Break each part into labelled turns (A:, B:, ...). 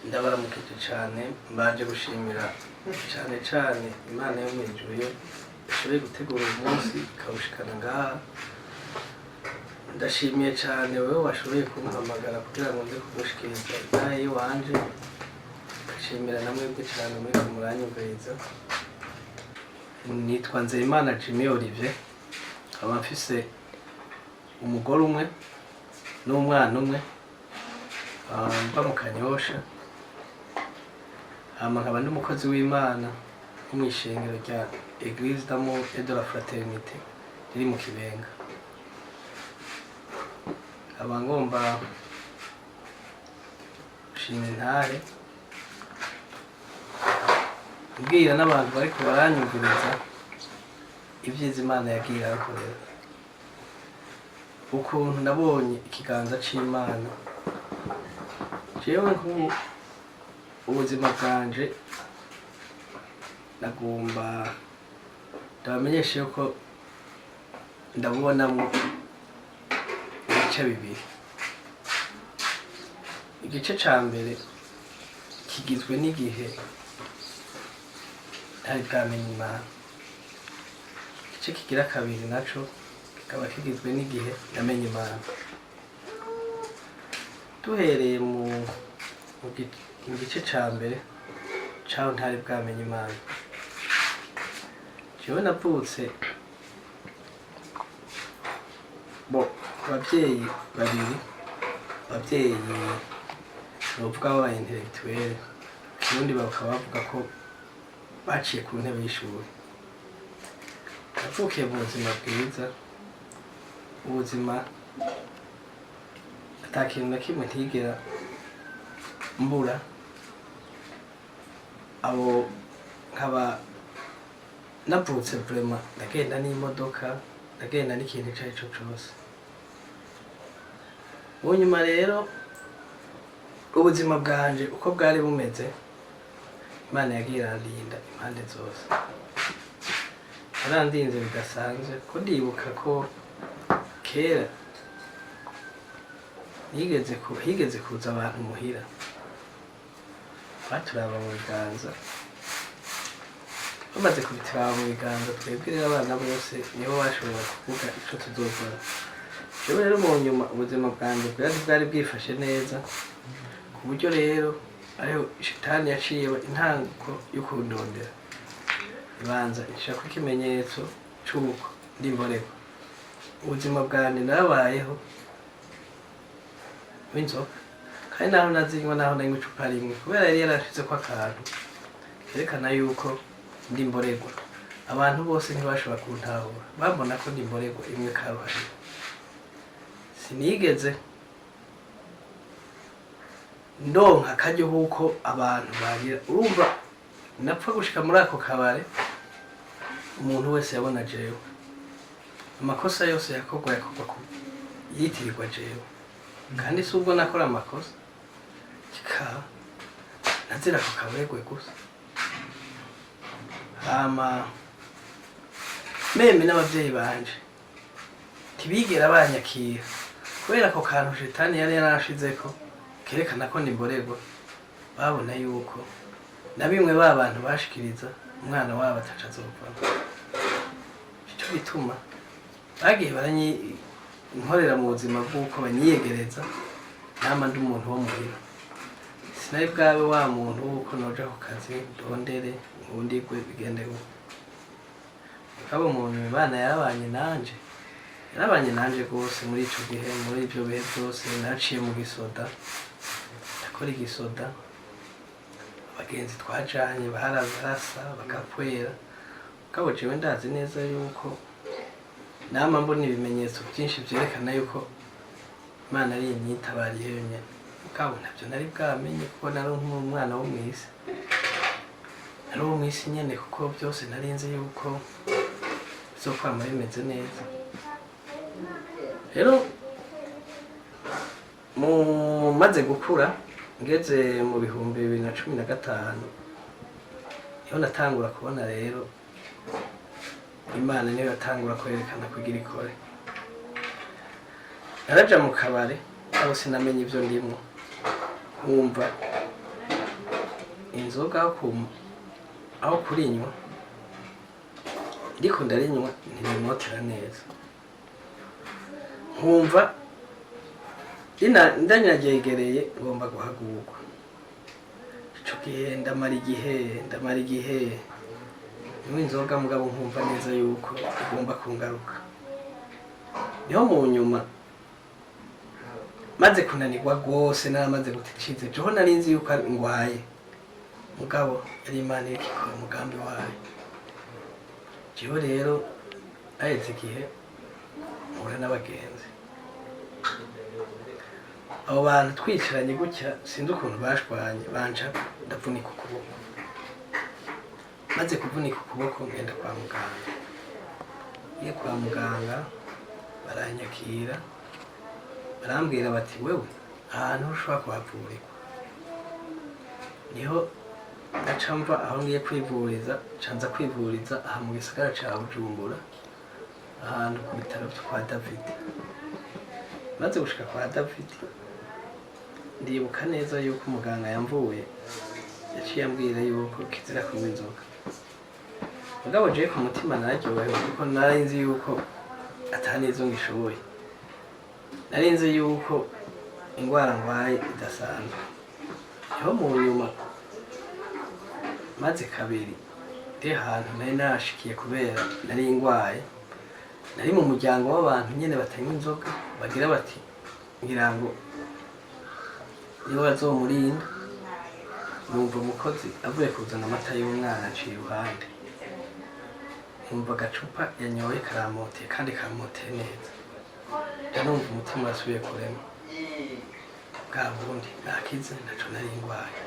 A: ndabaramukije cyane mbaje gushimira cyane cyane Imana yo mu ijuru yo ishoboye gutegura uyu munsi ikawushikana ngaha. Ndashimiye cyane wewe washoboye kumpamagara kugira ngo nze kugushikiriza intahe iwanje. Ndashimira namwebwe cyane muri kumuranyumviriza. Nitwa Nzeyimana Jimmy Olivier, nkaba mfise umugore umwe n'umwana umwe mba mu Kanyosha. Nkaba ndi umukozi w'Imana wo mw'ishengero rya Église d'Amour et de la Fraternité riri mu Kibenga. Nkaba ngomba gushima intahe mbwira n'abantu bariko baranyumviriza ivyiza Imana yagiye irakorera, ukuntu nabonye ikiganza c'Imana. Jewe nk'ubu ubuzima bwanje nagomba ndabamenyeshe yuko ndabubonamwo ibice bibiri. Igice ca mbere kigizwe n'igihe ntari bwamenye Imana. Igice kigira kabiri naco kikaba kigizwe n'igihe namenye Imana. Duhereye mu gice ca mbere caho ntari bwamenye Imana, jewe navutse abavyeyi babiri, abavyeyi novuga baba intellectuel, Kirundi bakaba bavuga ko baciye ku ntebe y'ishuri. Navukiye mu buzima bwiza, ubuzima ata kintu na kimwe ntigera mbura. Abo nkaba navutse vraiment ndagenda n'imodoka, ndagenda n'ikintu ico arico cose. Ubunyuma rero ubuzima bwanje uko bwari bumeze, Imana yagiye irandinda impande zose. Yarandinze bidasanzwe, ko ndibuka ko kera higeze kuza abantu muhira baturaba mu biganza. Bamaze kubituraba mu biganza, twebwe rero abana bose nibo bashobora kuvuga ico tuzokora. Jewe rero mu nyuma ubuzima bwanje bwari bwifashe neza, ku buryo rero ariho shitani yaciye intango yo kundondera, ibanza ishaka ikimenyetso c'uko ndi mborerwa. Ubuzima bwanje narabayeho w'inzoka, kandi naho nazinywa, naho nanywa icupa rimwe, kubera yari yarashizeko akantu kerekana yuko ndi mborerwa. Abantu bose ntibashobora kuntahura, bambona ko ndi mborerwa imwe karuhariwe. Sinigeze ndonka akaryo kuko abantu bagira, urumva napfa gushika muri ako kabare umuntu wese yabona jewe, amakosa yose yakorwa yitirirwa jewe, kandi si ubwo nakora amakosa, kikaba nazira ku kaburegwe gusa. Meme n'abavyeyi banje ntibigera banyakira, kubera ako kantu shitani yari yarashizeko kerekana ko ndimborerwa. Babona yuko na bimwe b'abantu bashikiriza umwana wabo ataca azovamo. Ico bituma bagiye barankorera mu buzima bw'uko banyiyegereza, nama ndi umuntu wo muhira. Sinari bwabe wa muntu wuko noja ku kazi ndondere nkundigwe bigende gutyo. Mugabo umuntu Imana yarabanye nanje rwose muri ico gihe, muri ivyo bihe byose. Naciye mu gisoda, ndakora igisoda, abagenzi twajanye barasa bagakwera. Mugabo jewe ndazi neza yuko nama mbona ibimenyetso byinshi vyerekana yuko Imana ari imyitabariye yonyene. Mugabo ntavyo nari bwamenye, kuko nari nk'umwana wo mw'isi, nari uwo mw'isi nyene, kuko byose nari nzi yuko bizokwama bimeze neza. Rero maze gukura, ngeze mu 2015 niho natangura kubona rero Imana niyo yatangura kwerekana kugira ikore. Naraja mu kabare, aho sinamenye ivyo ndimwo, nkumva inzoga aho kurinywa ndiko ndarinywa ntibimotera neza, nkumva ndanyagegereye ngomba guhagurwa. Ico gihe ndamara igihe niwe inzoga mugabo nkumva neza yuko igomba kungaruka. Niho mu nyuma maze kunanirwa rwose naramaze guticize joho nari nzi yuko ngwaye, mugabo yari Imana iriko ikora umugambi wayo. Jewe rero aheze igihe mpura n'abagenzi, abo bantu twicaranye gutya sinzi ukuntu bashwanye banca ndavunika ukuboko. Maze kuvunika ukuboko ngenda kwa muganga. Iyo kwa muganga baranyakira barambwira bati wewe ahantu ushobora kuhavurirwa. Niho naca mva aho ngiye kwivuriza canza kwivuriza aha mu gisagara ca Bujumbura ahantu ku bitaro kwa David. Maze gushika kwa David ndibuka neza yuko umuganga yamvuye yaciye ambwira yuko kizira kunywa inzoga. Mugabo jewe ku mutima nararyohewe kuko nari nzi yuko atanizo ngishoboye, nari nzi yuko ingwara ngwaye idasanzwe. Niho mu nyuma maze kabiri ndi ahantu nari narashikiye kubera nari ngwaye, nari mu muryango w'abantu nyene batanywa inzoga bagira bati ngira ngo niwe bazomurinda. Numva umukozi avuye kuzana amata y'umwana aciye iruhande, numva agacupa yanyoye karamoteye kandi karamoteye neza. Ndanumva umutima wasubiye kurema, bwa bundi nakize naco nari ngwaye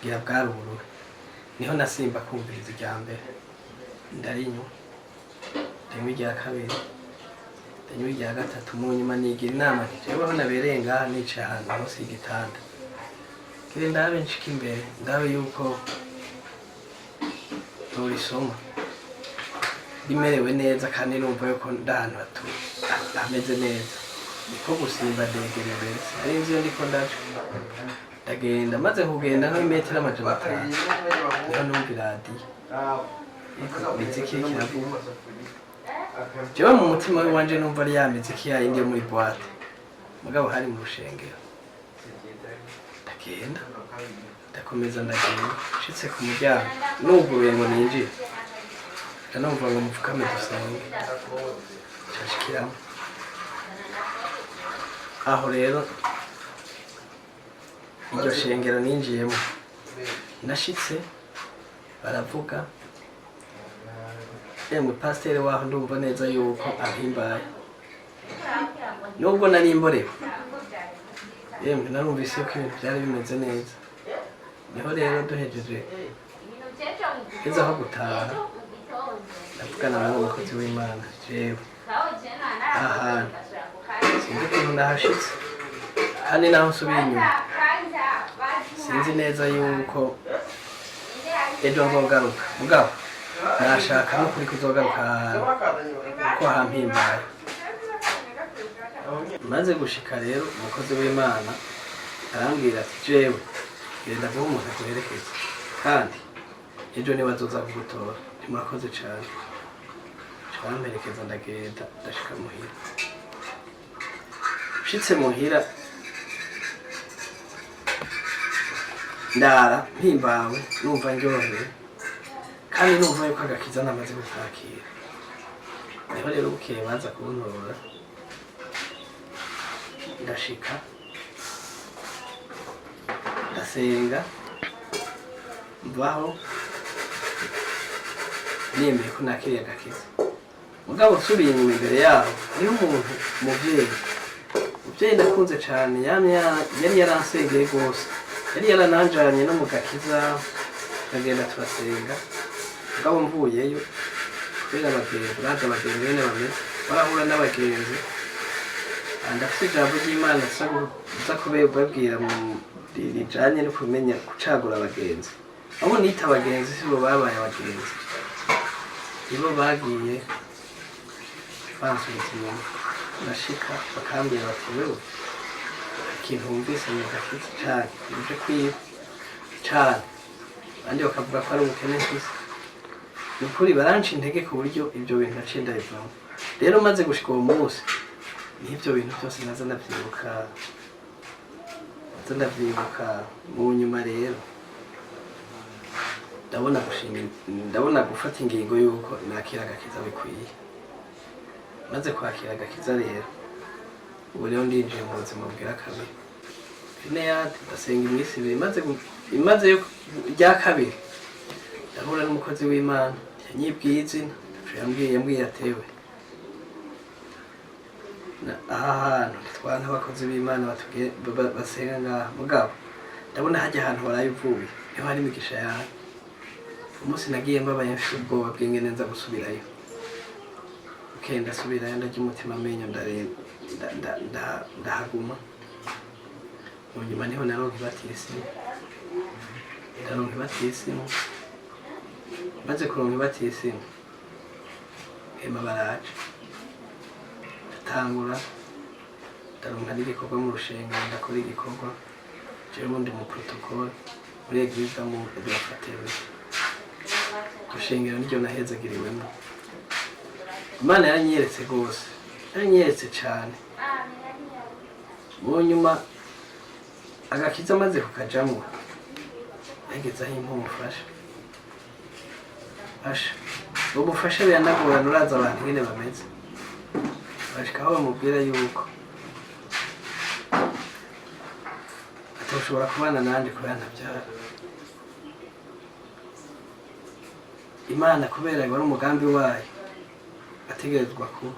A: ngira bwari ubururu. Niho nasimba kumviriza irya mbere ndarinywa, ndanywa irya kabiri, ndanywa irya gatatu. Mu nyuma nigira inama nti jeweho nabereye ngaha nicaye ahantu munsi y'igitanda, kire ndabe nshika imbere ndabe yuko norisoma rimerewe neza kandi numva yuko ndahantu hameze neza. Niko gusimba ndegera imbere sinari nzi iyo ndiko ndaca. Ndagenda maze kugenda nk'imetero 500 niho numva iradiyo imiziki kiravuga. Jewe mu mutima wanje numva ari ya miziki yayindi yo muri boîte, mugabo hari mu rushengero. Ndagenda ndakomeza ndagenda nshitse ku muryango nuguruye ngo ninjire, ndanumva ngo mupfukame dusenge. Nshashikiramo aho rero iryo shengero ninjiyemo, nashitse baravuga yemwe pasiteri waho ndumva neza yuko ahimbaye, nubwo nari mborewe yemwe narumvise ko ibintu byari bimeze neza. Niho rero duhejeje heza aho gutaha ndavugana n'umukozi w'Imana, jewe ahantu sinzi ukuntu nahashitse kandi naho nsubiye inyuma sinzi neza yuko ejo nzogaruka, mugabo nashaka n'ukuri kuzogaruka ahantu kuko hampimbaye. Maze gushika rero umukozi w'Imana arambwira ati jewe genda vuba umuntu akuherekeza kandi ejo niwe azoza kugutora. Murakoze cane. Camperekeza ndagenda ndashika muhira. Nshitse muhira ndara mpimbawe numva ndyohewe kandi numva yuko agakiza namaze gukakira. Niho rero bukeye baza kuntora ndashika ndasenga mvaho nemeye ko nakiriye agakiza. Mugabo nsubiye inyuma imbere yaho niho umuntu umuvyeyi ndakunze cane yari yaransengeye rwose, yari yarananjanye no mu gakiza tukagenda turasenga. Mugabo mvuyeyo kubera abagenzi uraza abagenzi bene bameze barahura n'abagenzi ndafise ijambo ry'Imana nza kubabwira rijanye no kumenya gucagura abagenzi. Abo nita abagenzi sibo babaye abagenzi, nibo bagiye bansubiza inyuma. Ndashika bakambwira bati wewe ikintu wumvise mu gakiza cane uje kwiba cane abandi bakavuga ko ari ubukene mfise. Ni ukuri baranca intege ku buryo ibyo bintu naciye ndabivamo. Rero maze gushika uwo munsi n'ibyo bintu byose naza ndavyibuka mu nyuma. Rero ndabona gufata ingingo yuko nakira agakiza bikwiye. Maze kwakira agakiza rero ubu rero ndinjiye mu buzima bwa kabiri. Fineyadi ndasenga iminsi ibiri imaze rya kabiri ndahura n'umukozi w'Imana yanyibwiye izina yambwiye atewe aha hantu ntitwara nk'abakozi b'Imana basenga ngaha mugabo ndabona hajya ahantu warayivuye niho hari imigisha yawe. Umunsi nagiye mbabaye mfite ubwoba bw'ingene nza gusubirayo. Ndasubirayo ndarya umutima amenyo ndahaguma. Mu nyuma niho naronka ibatisimu. Maze kuronka ibatisimu hema baraje ndatangura ndaronka n'igikorwa mu rushengero ndakora igikorwa jewe ubundi mu protocole muri eglise mu Fraternité. Urushengero niryo nahezagiriwemo. Imana yaranyeretse rwose, yaranyeretse cane. Mu nyuma agakiza amaze kukajamwo yageze aho impumufasha ubufasha biranagorana. Uraza abantu nyene bameze bashika aho bamubwira yuko atoshobora kubana nanje kubera ntavyara. Imana kubera wari umugambi wayo ategerezwa kuba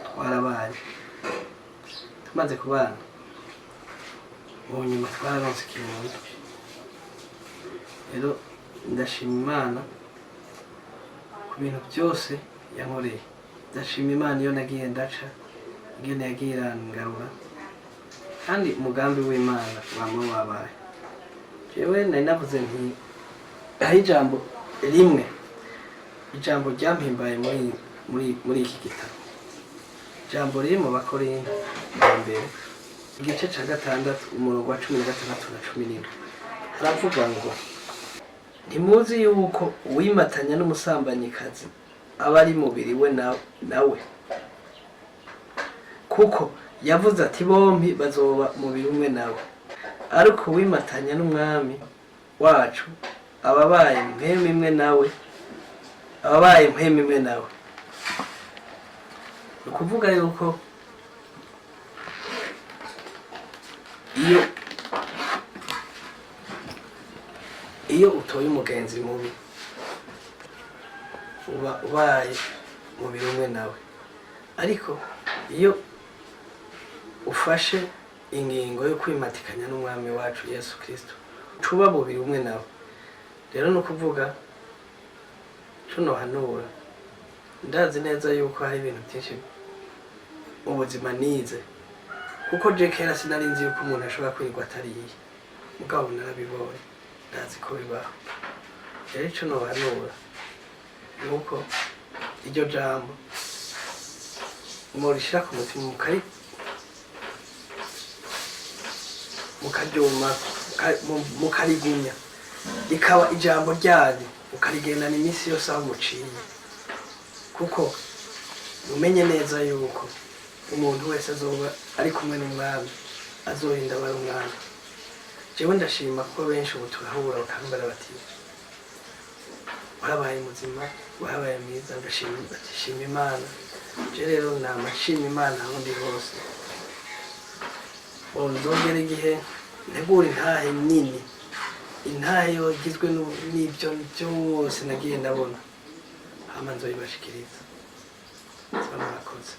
A: twarabaye. Tumaze kubana mu nyuma twararonse ikibondo. Rero ndashima Imana ku bintu byose yankoreye. Ndashima Imana iyo nagiye ndaca ingene yagiye irangarura, kandi umugambi w'Imana wama wabaye. Jewe nari navuze nti hari ijambo rimwe, ijambo ryampimbaye muri iki gitabo. Ijambo riri mu Bakorinto ba mbere igice ca 6 umurongo wa 16 na 17 haravuga ngo ntimuzi yuko uwimatanya n'umusambanyikazi aba ari mubiri we nawe, kuko yavuze ati bombi bazoba mubiri umwe nawe. Ariko uwimatanya n'umwami wacu ababaye mpemu imwe nawe. Ni ukuvuga yuko iyo utoye umugenzi mubi uba ubaye mubiri umwe nawe. Ariko iyo ufashe ingingo yo kwimatikanya n'umwami wacu Yesu Kristo tuba mubiri umwe nawe. Rero ni ukuvuga cuno hanura ndazi neza yuko hari ibintu byinshi mu buzima nize, kuko je kera sinari nzi yuko umuntu ashobora kwirwa atariye, mugabo narabibonye ndazi ko bibaho. Rero cuno hanura nuko iryo jambo murishira ku mutima mukaryuma mukarigunya rikaba ijambo ryanyu ukarigendana iminsi yose aho muciye, kuko mumenye neza yuko umuntu wese azoba ari kumwe n'umwami azorinda abari umwami. Jewe ndashima ko benshi ubu turahura bakambara bati warabaye muzima, warabaye mwiza. Ndashima Imana. Je rero namashima Imana aho ndi hose. Nzogera igihe ntegura intahe nini, intahe yogizwe n'ibyo byose nagiye ndabona, hama nzoyibashikiriza. Murakoze.